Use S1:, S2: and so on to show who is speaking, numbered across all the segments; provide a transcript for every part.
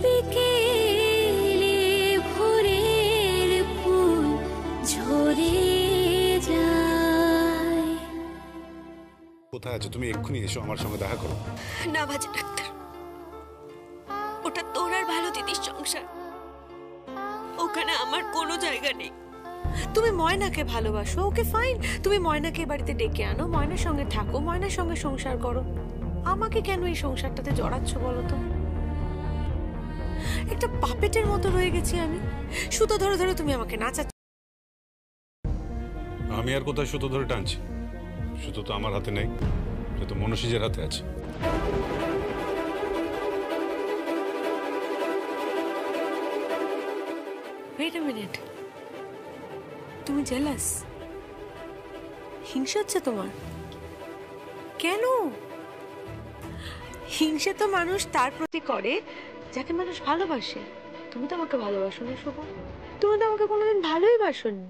S1: বিকেলে ভোরের ফুল ঝরে যায়।
S2: কোথায় আছো তুমি? এক্ষুনি এসো, আমার সঙ্গে দেখা করো।
S3: না বাজে ডাক্তার, ওটা তোর আর ভালো দিদির সংসার, ওখানে আমার কোনো জায়গা নেই। তুমি ময়নাকে ভালোবাসো, ওকে ফাইন, তুমি ময়নাকে বাড়িতে ডেকে আনো, ময়নার সঙ্গে থাকো, ময়নার সঙ্গে সংসার করো। আমাকে কেন এই সংসারটাতে জড়াচ্ছ বলো তো? একটা পাপেটের মতো রয়ে গেছি আমি, সুতো ধরে ধরে তুমি আমাকে নাচাচ্ছ।
S2: আমি আর কোথায় সুতো ধরে টানছি? সুতো তো আমার হাতে নেই, সে তো মনসিজের হাতে আছে।
S3: ওয়েট আ মিনিট, তুমি জেলাস? হিংসা হচ্ছে তোমার? কেন? হিংসা তো মানুষ তার প্রতি করে যাকে মানুষ ভালোবাসে। তুমি তো আমাকে ভালোবাসো না শুভ, তুমি তো আমাকে কোনোদিন ভালোই বাসোনি।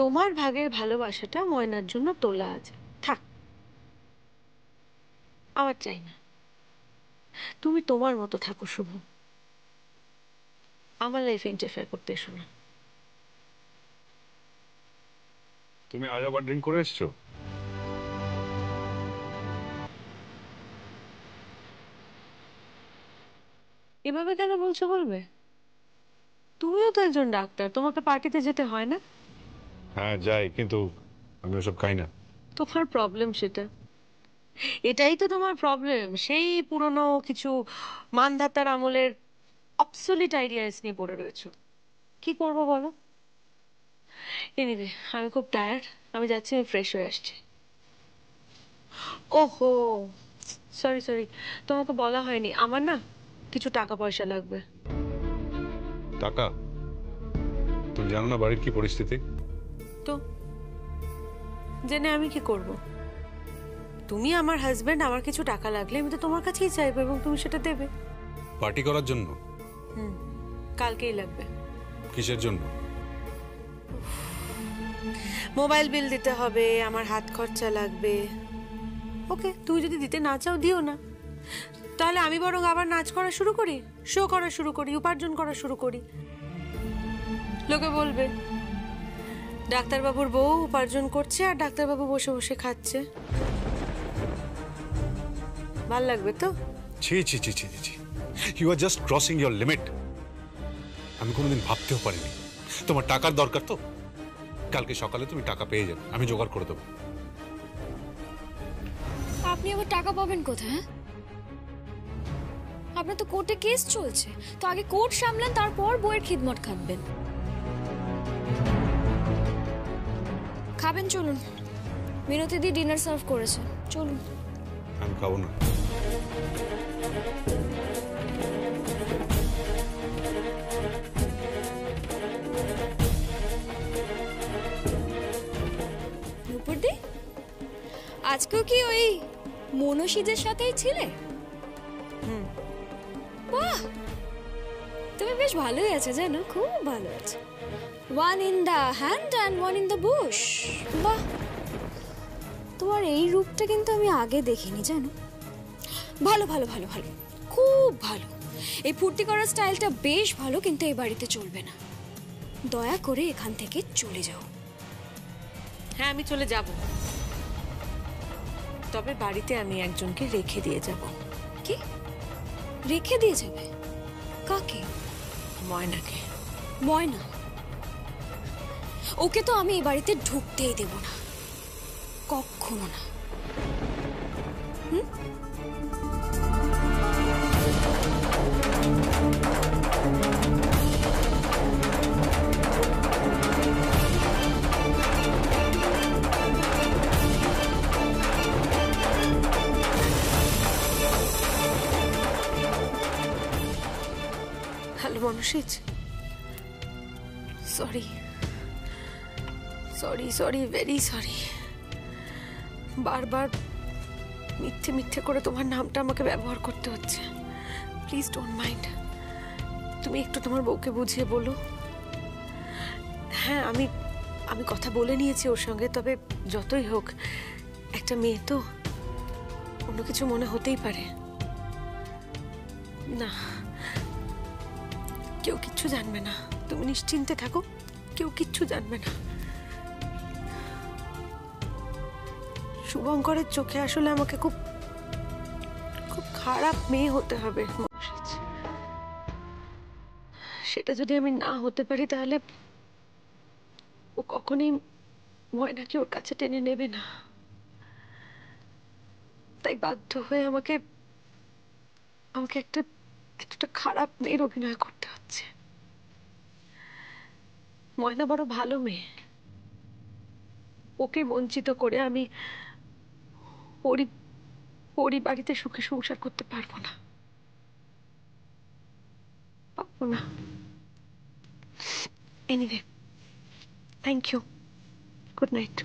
S3: তোমার ভাগের ভালোবাসাটা ময়নার জন্য তোলা আছে, থাক, আমার চাই না। তুমি তোমার মতো থাকো শুভ, আমার লাইফে ইন্টারফেয়ার করতে এসো না।
S2: তুমি আজ আবার ড্রিঙ্ক করে এসছো?
S3: এভাবে কেন বলছো বলবে? তুমিও তো একজন ডাক্তার, তোমাকে পার্টিতে যেতে হয় না?
S2: হ্যাঁ যাই, কিন্তু আমি ওসব খাই না।
S3: তোমার প্রবলেম সেটা, এটাই তো তোমার প্রবলেম। সেই পুরনো কিছু মানধাতার আমলের অবসলিট আইডিয়াস নিয়ে পড়ে রয়েছো। কি করবো বলো? এনিওয়ে, আমি খুব টায়ার্ড, আমি যাচ্ছি, আমি ফ্রেশ হয়ে আসছি। ওহো, সরি সরি, তোমাকে বলা হয়নি, আমার না কিছু টাকা পয়সা লাগবে।
S2: টাকা? তুমি জানো না বাড়ির কি পরিস্থিতি?
S3: তো জেনে আমি কি করব? তুমি আমার হাজবেন্ড, আমার কিছু টাকা লাগলে আমি তো তোমার কাছেই চাইবো এবং তুমি সেটা দেবে।
S2: পার্টি করার জন্য?
S3: কালকেই লাগবে।
S2: কিসের জন্য?
S3: মোবাইল বিল দিতে হবে, আমার হাত খরচা লাগবে। ওকে, তুমি যদি দিতে না চাও দিও না, তাহলে আমি বরং আবার নাচ করা শুরু করি, শো করা শুরু করি, উপার্জন করা শুরু করি। লোকে বলবে ডাক্তারবাবুর বউ উপার্জন করছে আর ডাক্তারবাবু বসে বসে খাচ্ছে। ভাল লাগবে তো?
S2: ছি ছি ছি ছি ছি, you are just crossing your limit. আমি কোনোদিন ভাবতেও পারিনি তোমার টাকার দরকার। তো কালকে সকালে তুমি টাকা পেয়ে যাবে, আমি জোগাড় করে দেবো।
S1: আপনি আবার টাকা পাবেন কোথায়? আপনার তো কোর্টে কেস চলছে, তো আগে কোর্ট সামলান, তারপর বইয়ের খিদমত খাবেন। খাবেন, চলুন, মিনতি দি ডিনার সার্ভ করেছে, চলুন।
S2: আমি খাবো না।
S1: নুপুরদি, আজকেও কি ওই মনসিজের সাথেই ছিলে? বাহ, তুমি বেশ ভালোই আছো জানো, খুব ভালো আছো। One in the hand and one in the Bush. বাহ, তোমার এই রূপটা কিন্তু আমি আগে দেখিনি জানো। ভালো ভালো ভালো ভালো, খুব ভালো। এই ফুর্তি করার স্টাইলটা বেশ ভালো, কিন্তু এই বাড়িতে চলবে না। দয়া করে এখান থেকে চলে যাও।
S3: হ্যাঁ, আমি চলে যাব, তবে বাড়িতে আমি একজনকে রেখে দিয়ে যাব।
S1: কি রেখে দিয়ে যাবে? কাকে?
S3: ময়নাকে।
S1: ময়না? ওকে তো আমি এই বাড়িতে ঢুকতেই দেব না, কখনো না।
S3: Hello Manasij, sorry sorry sorry, very sorry. বারবার মিথ্যে মিথ্যে করে তোমার নামটা আমাকে ব্যবহার করতে হচ্ছে। Please don't mind. তুমি একটু তোমার বউকে বুঝিয়ে বলো। হ্যাঁ, আমি কথা বলে নিয়েছি ওর সঙ্গে, তবে যতই হোক একটা মেয়ে তো, অন্য কিছু মনে হতেই পারে। না, কেউ কিচ্ছু জানবে না, তুমি নিশ্চিন্তে থাকো, কেউ কিচ্ছু জানবে না। শুভঙ্করের চোখে আসলে আমাকে খুব খুব খারাপ মেয়ে হতে হবে, সেটা যদি আমি না হতে পারি তাহলে ও কখনোই ময়নাকে ওর কাছে টেনে নেবে না। তাই বাধ্য হয়ে আমাকে আমাকে একটা খারাপ মেয়ের অভিনয় করতে হচ্ছে। ময়না বড় ভালো মেয়ে, ওকে বঞ্চিত করে আমি ওরই বাড়িতে সুখে সংসার করতে পারবো না, পারবো না। Anyway, thank you, good night.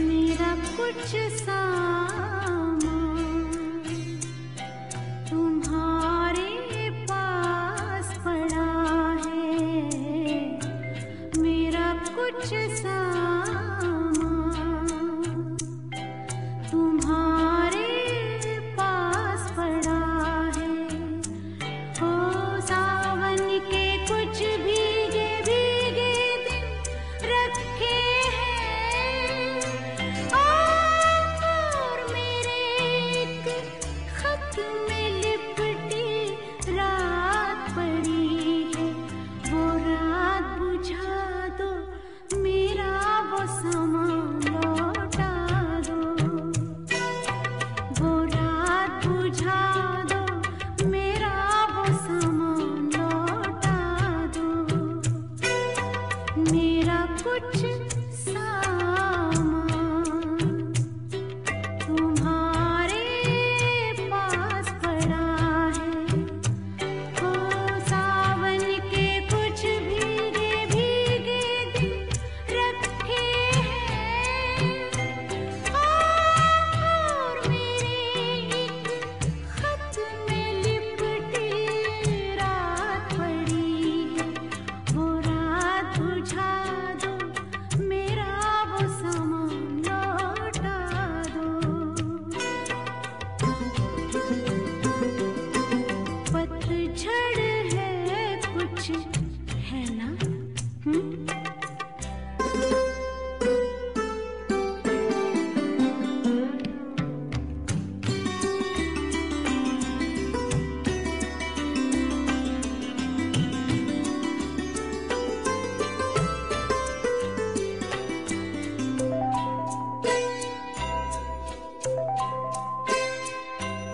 S4: मेरा कुछ सामान तुम्हारे पास पड़ा है, मेरा कुछ सामान तुम्हारे पास पड़ा है। ओ सावन के कुछ भीगे भीगे दिन रखे हैं, और मेरे एक खत में लिपटी रात पड़ी है। वो रात बुझा दो, मेरा वो सामान लौटा दो। वो रात बुझा दो, मेरा वो सामान लौटा दो। मेरा कुछ सामान तुम्हारे पास पड़ा है। ओ सावन के कुछ भीगे भीगे दिन रखे हैं, और मेरे एक खत में लिपटी रात पड़ी है। वो रात बुझा दो, मेरा वो सामान लौटा दो। पतझड़ है कुछ, है ना?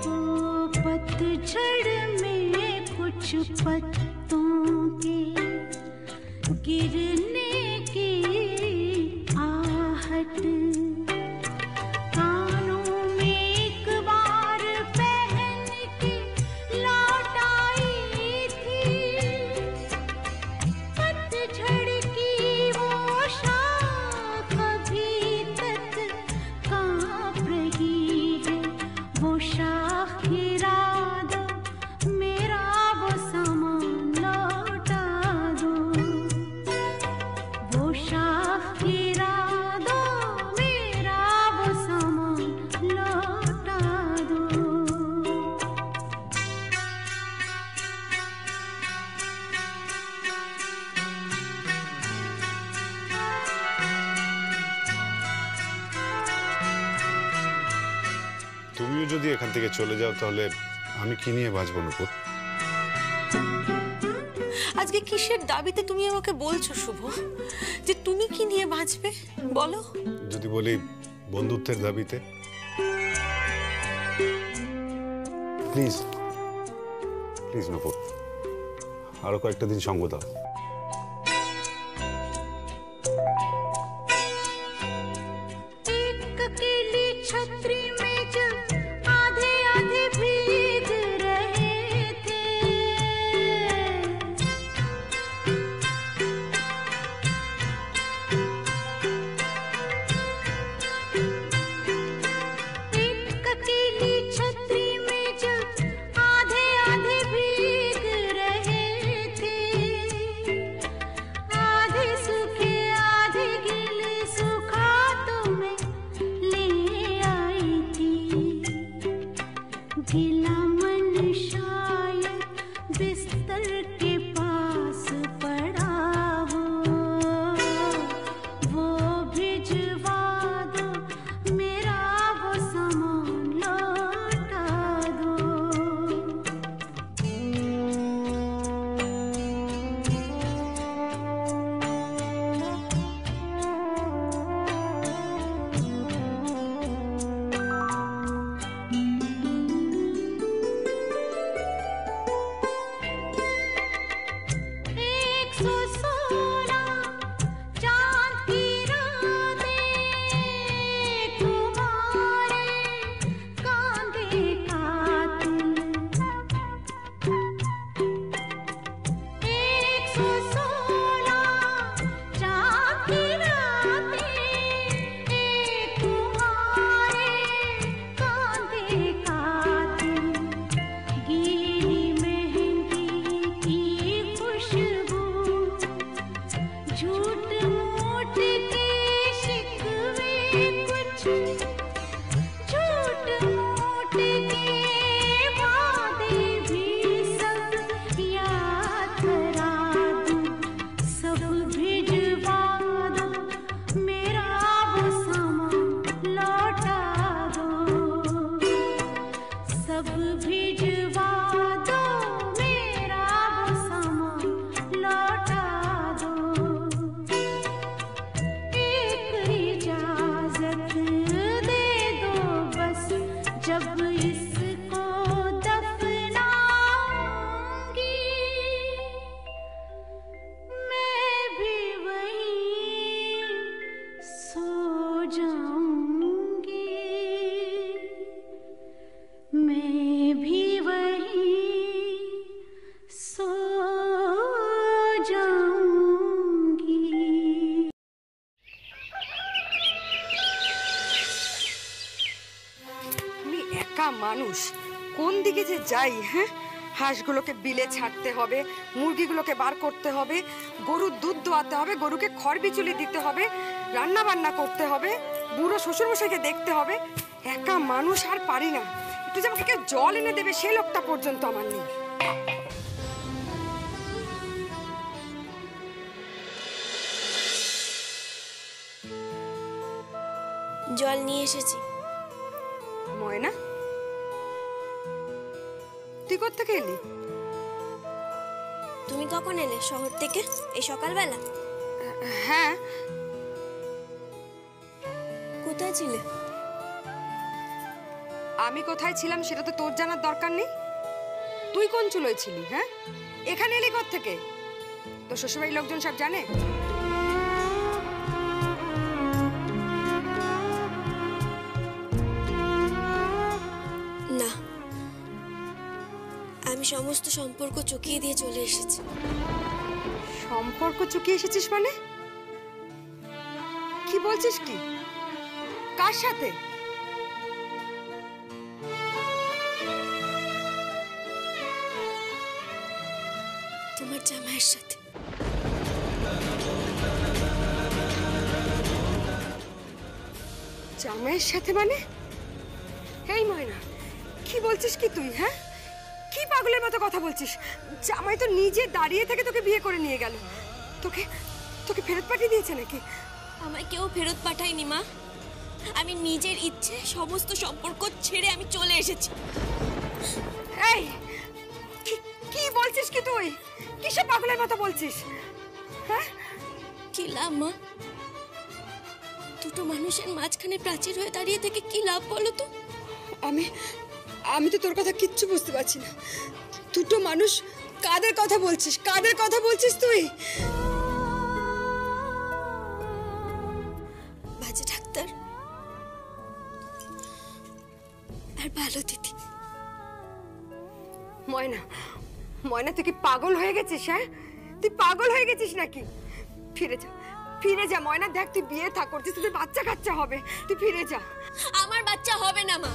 S4: ओ पतझड़ में कुछ पत्तों के गिरने की आहट, कानों में एक बार पहन के लौट आई थी। पतझड़ की वो शाख अभी तक कांप रही है। वो शाख गिरा दो, मेरा वो सामान लौटा दो। वो शाख गिरा दो, मेरा वो सामान लौटा दो।
S2: তুমিও যদি এখান থেকে চলে যাও তাহলে আমি কি নিয়ে বাঁচবো নুপুর?
S3: আজকে কিসের দাবিতে তুমি আমাকে বলছো শুভ, যে তুমি কি নিয়ে বাঁচবে বলো?
S2: যদি বলি বন্ধুত্বের দাবিতে। প্লিজ প্লিজ নুপুর, আরো কয়েকটা দিন সঙ্গ দাও।
S4: एक अकेली छतरी में जब आधे आधे भीग रहे थे, खिला मन शायद बिस्तर के पास पड़ा हो, वो भिजवा दो मेरा वो सामान लौटा दो।
S5: মানুষ কোন দিকে যে যাই, হ্যাঁ? হাঁসগুলোকে বিলে ছাড়তে হবে, মুরগিগুলোকে বার করতে হবে, গরুর দুধ দোয়াতে হবে, গরুকে খড় বিচুলি দিতে হবে, রান্না বান্না করতে হবে, বুড়ো শ্বশুরমশাইকে দেখতে হবে। একা মানুষ আর পারি না। একটু যে আমাকে জল এনে দেবে সেই লোকটা পর্যন্ত আমার নেই।
S1: জল নিয়ে এসেছি।
S5: ময়না, তুই কোত্থেকে এলি?
S1: তুমি কখন এলে শহর থেকে? এই সকালবেলা?
S5: হ্যাঁ।
S1: কোথায় ছিলে?
S5: আমি কোথায় ছিলাম সেটা তো তোর জানার দরকার নেই। তুই কোন চুলোয় ছিলি? হ্যাঁ, এখানে এলি কোত্থেকে? তোর শ্বশুরবাড়ির লোকজন সব জানে?
S1: না, আমি সমস্ত সম্পর্ক চুকিয়ে দিয়ে চলে এসেছি।
S5: সম্পর্ক চুকিয়ে এসেছিস মানে? কি বলছিস? কি, কার সাথে?
S1: তোমার জামাইয়ের সাথে।
S5: জামাইয়ের সাথে মানে? এই ময়না, কি বলছিস কি তুই? হ্যাঁ, কি পাগলের মতো কথা বলছিস? জামাই তো নিজে দাঁড়িয়ে থেকে তোকে বিয়ে করে নিয়ে গেল। তোকে তোকে ফেরত পাঠিয়ে দিয়েছে নাকি?
S1: আমায় কেউ ফেরত পাঠায়নি মা। আমি নিজের ইচ্ছে সমস্ত সম্পর্ক ছেড়ে আমি চলে এসেছি।
S5: এই, কি বলছিস কি তুই? কিসব পাগলের মতো বলছিস? হ্যাঁ,
S1: কি লাভ মা? দুটো মানুষের মাঝখানে প্রাচীর হয়ে দাঁড়িয়ে থেকে কি লাভ বলো তো?
S5: আমি তো তোর কথা কিচ্ছু বুঝতে পারছি না। দুটো মানুষ, কাদের কথা বলছিস? কাদের কথা বলছিস তুই?
S1: বাজে ডাক্তার আর ভালো দিদি।
S5: ময়না, ময়না, তুই কি পাগল হয়ে গেছিস? হ্যাঁ, তুই পাগল হয়ে গেছিস নাকি? ফিরে যা, ফিরে যা ময়না। দেখ, তুই বিয়ে থা করছিস, তুই বাচ্চা কাচ্চা হবে। তুই ফিরে যা।
S1: আমার বাচ্চা হবে না মা,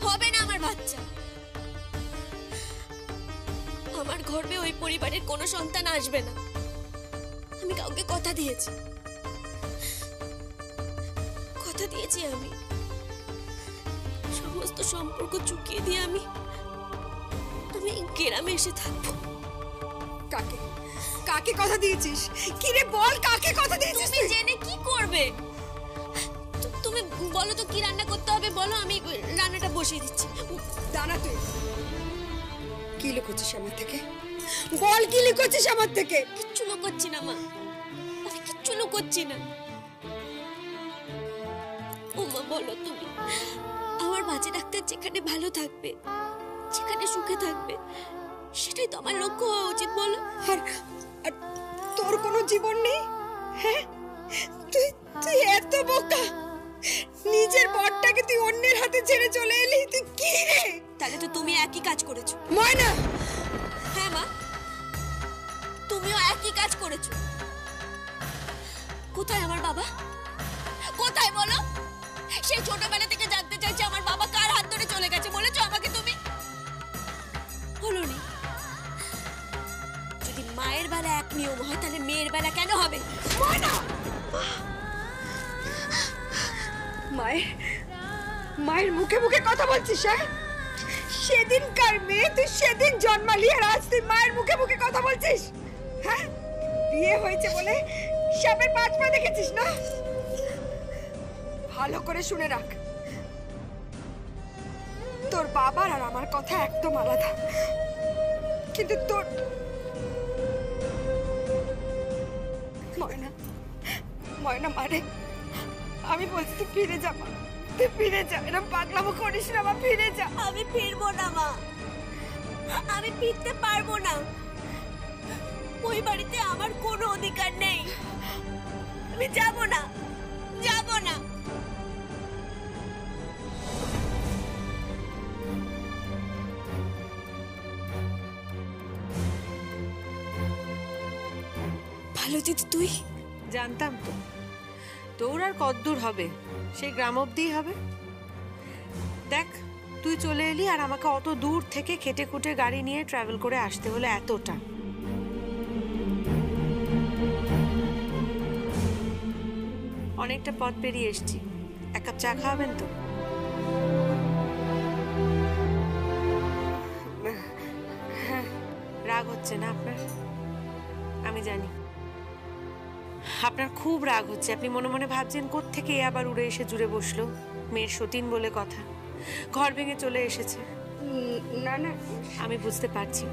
S1: হবে না আমার বাচ্চা। আমার গর্ভে ওই পরিবারের কোনো সন্তান আসবে না। আমি কাউকে কথা দিয়েছি, কথা দিয়েছি। আমি সমস্ত সম্পর্ক চুকিয়ে দিয়ে আমি গ্রামে এসে থাকবো।
S5: কাকে কাকে কথা দিয়েছিস? কি রে বল, কাকে কথা দিয়েছিস?
S1: তুমি জেনে কি করবে? তুমি বলো তো কি রান্না করতে হবে, বলো, আমি রান্নাটা বসিয়ে দিচ্ছি।
S5: দাঁড়া, তুই কি লুকোচ্ছিস আমার থেকে? বল, কি লুকোচ্ছিস আমার থেকে?
S1: কিচ্ছু লুকোচ্ছি না মা, আমি কিচ্ছু লুকোচ্ছি না। ও মা, বলো তুমি, আমার বাজে ডাক্তার যেখানে ভালো থাকবে, যেখানে সুখে থাকবে, সেটাই তো আমার লক্ষ্য হওয়া উচিত, বলো।
S5: আর আর তোর কোনো জীবন নেই? হ্যাঁ, তুই তুই এত বোকা, নিজের বরটাকে তুই অন্যের হাতে ছেড়ে চলে এলি। তুই কি রে?
S1: তাহলে তো তুমি একই কাজ করেছো
S5: ময়না।
S1: হ্যাঁ মা, তুমিও একই কাজ করেছো। কোথায় আমার বাবা? কোথায় বলো? সেই ছোটবেলা থেকে জানতে চাইছে আমার বাবা কার হাত ধরে চলে গেছে, বলেছো আমাকে তুমি? বলোনি। যদি মায়ের বেলা এক নিয়ম হয়, তাহলে মেয়ের বেলা কেন হবে?
S5: ময়না, মায়ের মুখে মুখে কথা বলছিস? হ্যাঁ, সেদিনকার মেয়ে তুই, সেদিন জন্মালি, আর আজ তুই মায়ের মুখে মুখে কথা বলছিস? হ্যাঁ, বিয়ে হয়েছে বলে সাপের পাঁচ পা দেখেছিস না? ভালো করে শুনে রাখ, তোর বাবার আর আমার কথা একদম আলাদা, কিন্তু তোর ময়না, ময়না মারে, আমি বলছি তুই ফিরে যা মা, তুই ফিরে যা, এরকম পাগলামো করিস না মা, ফিরে যা।
S1: আমি ফিরবো না মা, আমি ফিরতে পারবো না। ওই বাড়িতে আমার কোনো অধিকার নেই, আমি যাব না, যাব না। ভালো দিদি, তুই
S3: জানতাম তো, তোর আর কদ্দূর হবে, সেই গ্রাম অব্দিই হবে। দেখ, তুই চলে এলি আর আমাকে অত দূর থেকে খেটে খুঁটে গাড়ি নিয়ে ট্রাভেল করে আসতে হলো এতটা। অনেকটা পথ পেরিয়ে এসছি, এক কাপ চা খাওয়াবেন তো? রাগ হচ্ছে না আপনার? আমি জানি আপনার খুব রাগ হচ্ছে। আপনি মনে মনে ভাবছেন কোত্থেকে আবার উড়ে এসে জুড়ে বসলো, মেয়ের সতীন বলে কথা, ঘর ভেঙে চলে এসেছে।
S5: না না,
S3: আমি বুঝতে পারছি,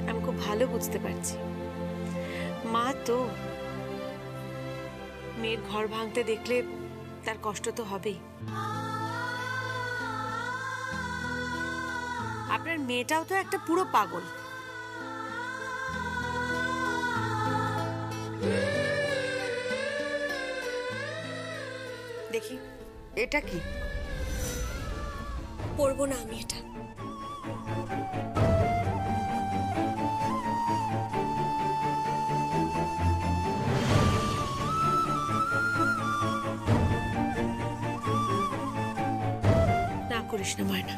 S3: আমি খুব ভালো বুঝতে পারছি। মা তো, মেয়ের ঘর ভাঙতে দেখলে তার কষ্ট তো হবেই। আপনার মেয়েটাও তো একটা পুরো পাগল। দেখি,
S5: এটা কি?
S1: পড়বো না আমি এটা।
S3: না করিস না ময়না,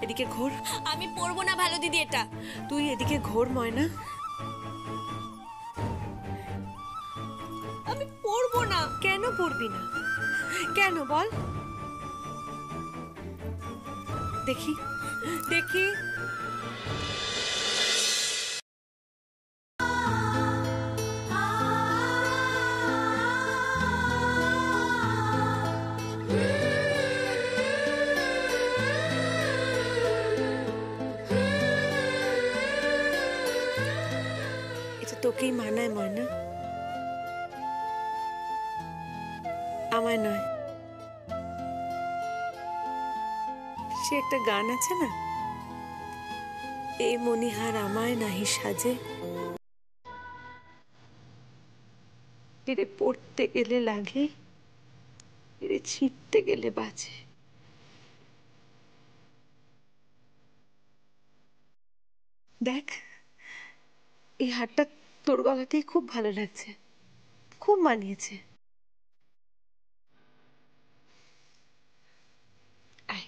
S3: এদিকে ঘোর।
S1: আমি পড়বো না ভালো দিদি এটা।
S3: তুই এদিকে ঘোর ময়না।
S1: আমি পড়বো না।
S3: কেন পড়বি না? কেন বল দেখি, দেখি। এটা তোকেই মানায় ময়না, আমায় নয়। সে একটা গান আছে না, এই মনিহার আমায় নাহি সাজে, এরে পড়তে গেলে লাগে, এরে ছিঁড়তে গেলে বাজে। দেখ, এই হারটা তোর গলাতেই খুব ভালো লাগছে, খুব মানিয়েছে। আয়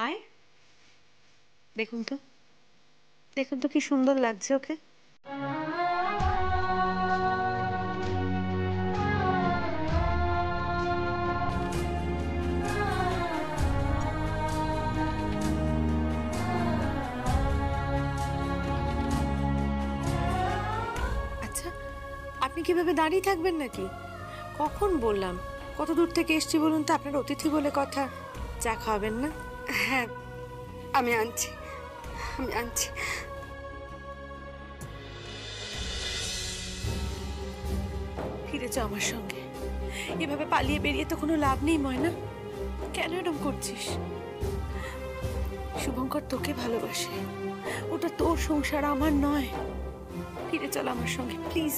S3: আয়, দেখুন তো, দেখুন তো কি সুন্দর লাগছে ওকে। কিভাবে দাঁড়িয়ে থাকবেন নাকি? কখন বললাম? কত দূর থেকে এসছি বলুন তো, আপনার অতিথি বলে কথা। চা খাওয়াবেন না?
S5: হ্যাঁ, আমি আনছি, আমি আনছি।
S3: ফিরে চা আমার সঙ্গে। এভাবে পালিয়ে বেরিয়ে তো কোনো লাভ নেই ময়না। কেন এরকম করছিস? শুভঙ্কর তোকে ভালোবাসে, ওটা তোর সংসার, আমার নয়। ফিরে চল আমার সঙ্গে প্লিজ।